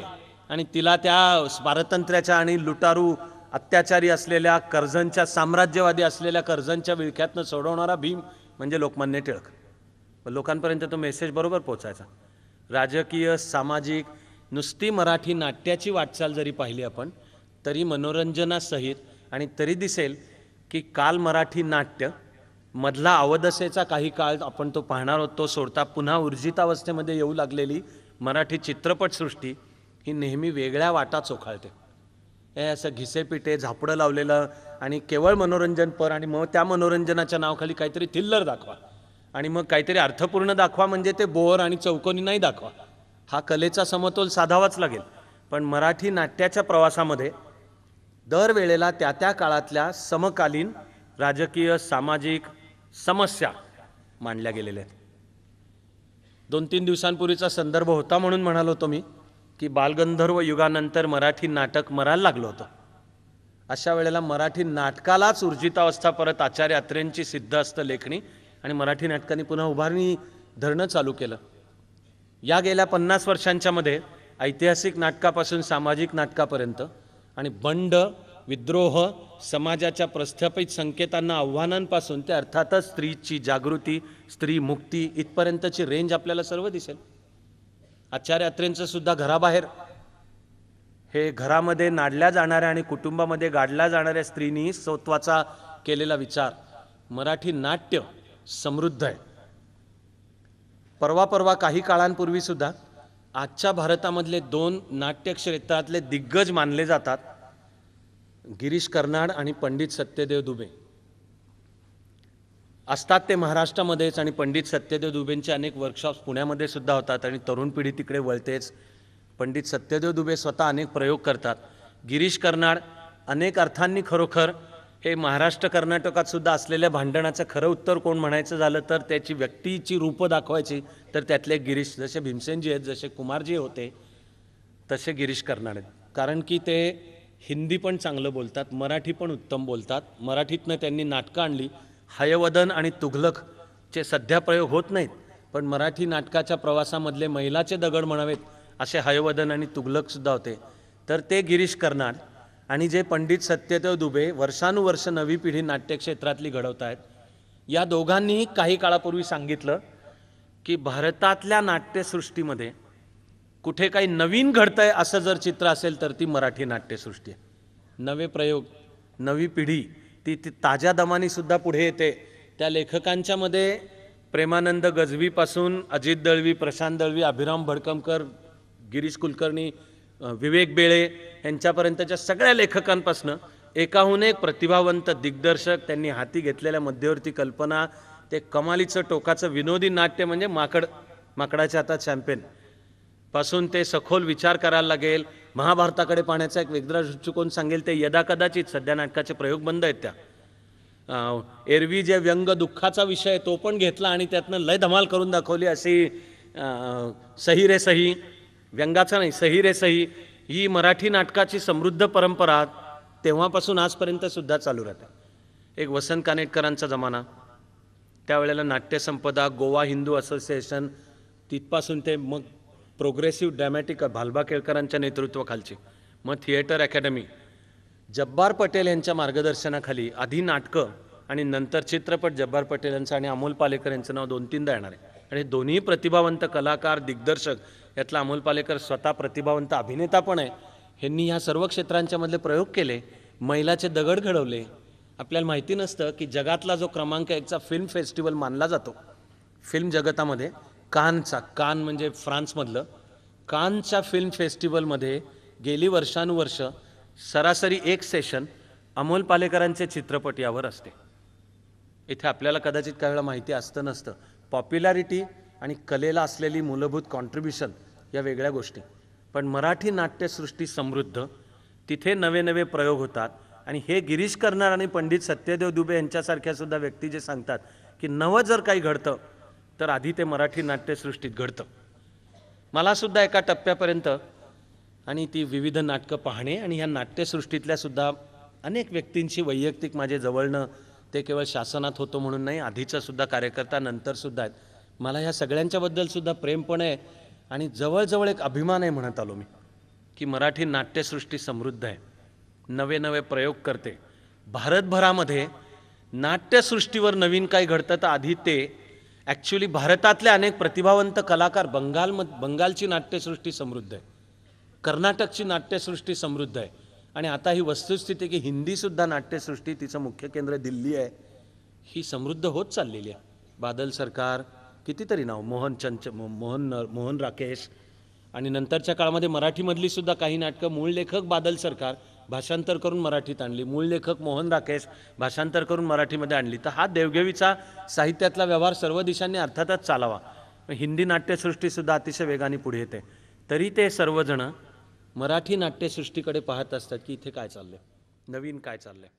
आणि तिला त्या पारतंत्र्याच्या आणि लुटारू अत्याचारी असलेल्या कर्जनच्या, साम्राज्यवादी असलेल्या कर्जनच्या विळख्यातनं सोडवणारा भीम म्हणजे लोकमान्य टिळक. लोकांपर्यंत तो मेसेज बरोबर पोचायचा. राजकीय, सामाजिक, नुसती मराठी नाट्याची वाटचाल जरी पाहिली आपण तरी मनोरंजनासहित, आणि तरी दिसेल की काल मराठी नाट्य मधला अवदसेचा काही काळ आपण तो पाहणार आहोत. तो सोडता पुन्हा ऊर्जितावस्थेमध्ये येऊ लागलेली मराठी चित्रपटसृष्टी ही नेहमी वेगळ्या वाटा चोखाळते. हे असं घिसेपिटे झापडं लावलेलं आणि केवळ मनोरंजनपर, आणि मग त्या मनोरंजनाच्या नावाखाली काहीतरी थिल्लर दाखवा, आणि मग काहीतरी अर्थपूर्ण दाखवा, म्हणजे ते बोर आणि चौकोनी नाही दाखवा. हा कलेचा समतोल साधावाच लागेल. पण मराठी नाट्याच्या प्रवासामध्ये दरवेळेला त्या त्या काळातल्या समकालीन राजकीय, सामाजिक समस्या मांडल्या गेलेल्या आहेत. 2-3 दिवसांपूर्वीचा संदर्भ होता म्हणून म्हणालो होतो मी की बालगंधर्व युगानंतर मराठी नाटक मरायला लागलं होतं. अशा वेळेला मराठी नाटकालाच ऊर्जितावस्था परत आचार्य अत्रेंची सिद्धहस्त लेखणी आणि मराठी नाटकांनी पुन्हा उभारणी धरणं चालू केलं. या गेल्या 50 वर्षांच्या मध्ये ऐतिहासिक नाटकापासून सामाजिक नाटकापर्यंत, आणि बंड, विद्रोह, समाजाच्या प्रस्थापित संकेतांना, आव्हानांपासून ते अर्थातच स्त्रीची जागृती, स्त्री मुक्ती इथपर्यंतची रेंज आपल्याला सर्व दिसेल. आचार्य अत्रेंचं सुद्धा घराबाहेर हे घरामध्ये नाडल्या जाणाऱ्या आणि कुटुंबामध्ये गाडल्या जाणाऱ्या स्त्रीनी स्वत्वाचा केलेला विचार. मराठी नाट्य समृद्ध आहे. परवा काही काळांपूर्वी सुद्धा आजच्या भारतामधले 2 नाट्य क्षेत्रातले दिग्गज मानले जातात, गिरीश कर्नाड आणि पंडित सत्यदेव दुबे. असतात ते महाराष्ट्रामध्येच, आणि पंडित सत्यदेव दुबेंचे अनेक वर्कशॉप्स पुण्यामध्ये सुद्धा होतात, आणि तरुण पिढी तिकडे वळतेच. पंडित सत्यदेव दुबे स्वतः अनेक प्रयोग करतात. गिरीश कर्नाड अनेक अर्थांनी खरोखर हे महाराष्ट्र कर्नाटकात सुद्धा असलेल्या भांडणाचं खरं उत्तर कोण म्हणायचं झालं तर त्याची व्यक्तीची रूपं दाखवायची तर त्यातले गिरीश, जसे भीमसेनजी आहेत, जसे कुमारजी होते, तसे गिरीश कर्नाड आहेत. कारण की ते हिंदी पण चांगलं बोलतात, मराठी पण उत्तम बोलतात. मराठीतनं त्यांनी नाटकं आणली. हयवदन आणि तुघलकचे सध्या प्रयोग होत नाहीत, पण मराठी नाटकाच्या प्रवासामधले मैलाचे दगड म्हणावेत असे हयवदन आणि तुघलक सुद्धा होते. तर ते गिरीश कर्नाड आणि जे पंडित सत्यदेव दुबे वर्षानुवर्ष नवी पिढी नाट्यक्षेत्रातली घडवत आहेत, या दोघांनीही काही काळापूर्वी सांगितलं की भारतातल्या नाट्यसृष्टीमध्ये कुठे काही नवीन घडतंय असं जर चित्र असेल तर ती मराठी नाट्यसृष्टी आहे. नवे प्रयोग नवी पिढी ती ताज्या दमाने सुद्धा पुढे येते. त्या लेखकांच्या मध्ये प्रेमानंद गजवीपासून अजित दळवी, प्रशांत दळवी, अभिराम भडकमकर, गिरीश कुलकर्णी, विवेक बेळे यांच्यापर्यंतच्या सगळ्या लेखकांपासनं एकाहून एक प्रतिभावंत दिग्दर्शक, त्यांनी हाती घेतलेल्या मध्यवर्ती कल्पना, ते कमालीचं टोकाचं विनोदी नाट्य म्हणजे माकडाच्या हातात चॅम्पियन पासून ते सखोल विचार करायला लागेल. महाभारताकडे पाहण्याचा एक वेगळा दृष्टिकोन सांगेल ते यदा कदाचित. सध्या नाटकाचे प्रयोग बंद आहेत त्या. एरवी जे व्यंग दुःखाचा विषय तो पण घेतला आणि त्यातनं लय धमाल करून दाखवली. अशी सही रे सही, व्यंगाचा नाही, सही रे सही ही मराठी नाटकाची समृद्ध परंपरा तेव्हापासून आजपर्यंत सुद्धा चालू राहते. एक वसंत कानेटकरांचा जमाना, त्यावेळेला नाट्यसंपदा, गोवा हिंदू असोसिएशन, तिथपासून ते मग प्रोग्रेसिव्ह ड्रॅमॅटिक भालबा केळकरांच्या नेतृत्वाखालची, मग थिएटर अकॅडमी, जब्बार पटेल यांच्या मार्गदर्शनाखाली आधी नाटकं आणि नंतर चित्रपट. जब्बार पटेल यांचं आणि अमोल पालेकर यांचं नाव 2-3दा येणार आहे. आणि दोन्ही प्रतिभावंत कलाकार, दिग्दर्शक, यातला अमोल पालेकर स्वतः प्रतिभावंत अभिनेता पण आहे. ह्यांनी ह्या सर्व क्षेत्रांच्या मधले प्रयोग केले, मैलाचे दगड घडवले. आपल्याला माहिती नसतं की जगातला जो क्रमांक 1चा फिल्म फेस्टिवल मानला जातो फिल्म जगतामध्ये, कान म्हणजे फ्रान्समधलं, कानच्या फिल्म फेस्टिवलमध्ये गेली वर्षानुवर्ष सरासरी एक सेशन अमोल पालेकरांचे चित्रपट यावर असते. इथे आपल्याला कदाचित काही वेळा माहिती असतं नसतं. पॉप्युलॅरिटी आणि कलेला असलेली मूलभूत कॉन्ट्रीब्युशन या वेगळ्या गोष्टी, पण मराठी नाट्यसृष्टी समृद्ध, तिथे नवे नवे प्रयोग होतात. आणि हे गिरीश कर्नाड आणि पंडित सत्यदेव दुबे यांच्यासारख्या सुद्धा व्यक्ती जे सांगतात की नवं जर काही घडतं तर आधी ते मराठी नाट्यसृष्टीत घडतं. मला सुद्धा एका टप्प्यापर्यंत आणि ती विविध नाटकं पाहणे आणि ह्या नाट्यसृष्टीतल्या सुद्धा अनेक व्यक्तींशी वैयक्तिक माझे जवळनं, ते केवळ शासनात होतो म्हणून नाही, आधीचा सुद्धा कार्यकर्ता, नंतर सुद्धा आहेत. मला ह्या सगळ्यांच्याबद्दल सुद्धा प्रेम पण आहे आणि जवळजवळ एक अभिमान आहे म्हणत आलो मी की मराठी नाट्यसृष्टी समृद्ध आहे, नवे नवे प्रयोग करते. भारतभरामध्ये नाट्यसृष्टीवर नवीन काही घडतं तर आधी ते ॲक्च्युली भारतातले अनेक प्रतिभावंत कलाकार, बंगालची नाट्यसृष्टी समृद्ध आहे, कर्नाटकची नाट्यसृष्टी समृद्ध आहे. आणि आता ही वस्तुस्थिती की हिंदीसुद्धा नाट्यसृष्टी, तिचं मुख्य केंद्र दिल्ली आहे, ही समृद्ध होत चाललेली आहे. बादल सरकार, कितीतरी नाव, मोहन राकेश, आणि नंतरच्या काळामध्ये मराठीमधली सुद्धा काही नाटकं मूळ लेखक बादल सरकार भाषांतर करून मराठीत आणली, मूळ लेखक मोहन राकेश भाषांतर करून मराठीमध्ये आणली. तर हा देवघेवीचा साहित्यातला व्यवहार सर्व दिशांनी अर्थातच चालावा. हिंदी नाट्यसृष्टीसुद्धा अतिशय वेगाने पुढे येते. तरी ते सर्वजण मराठी नाट्यसृष्टीकडे पाहत असतात की इथे काय चाललंय, नवीन काय चाललंय.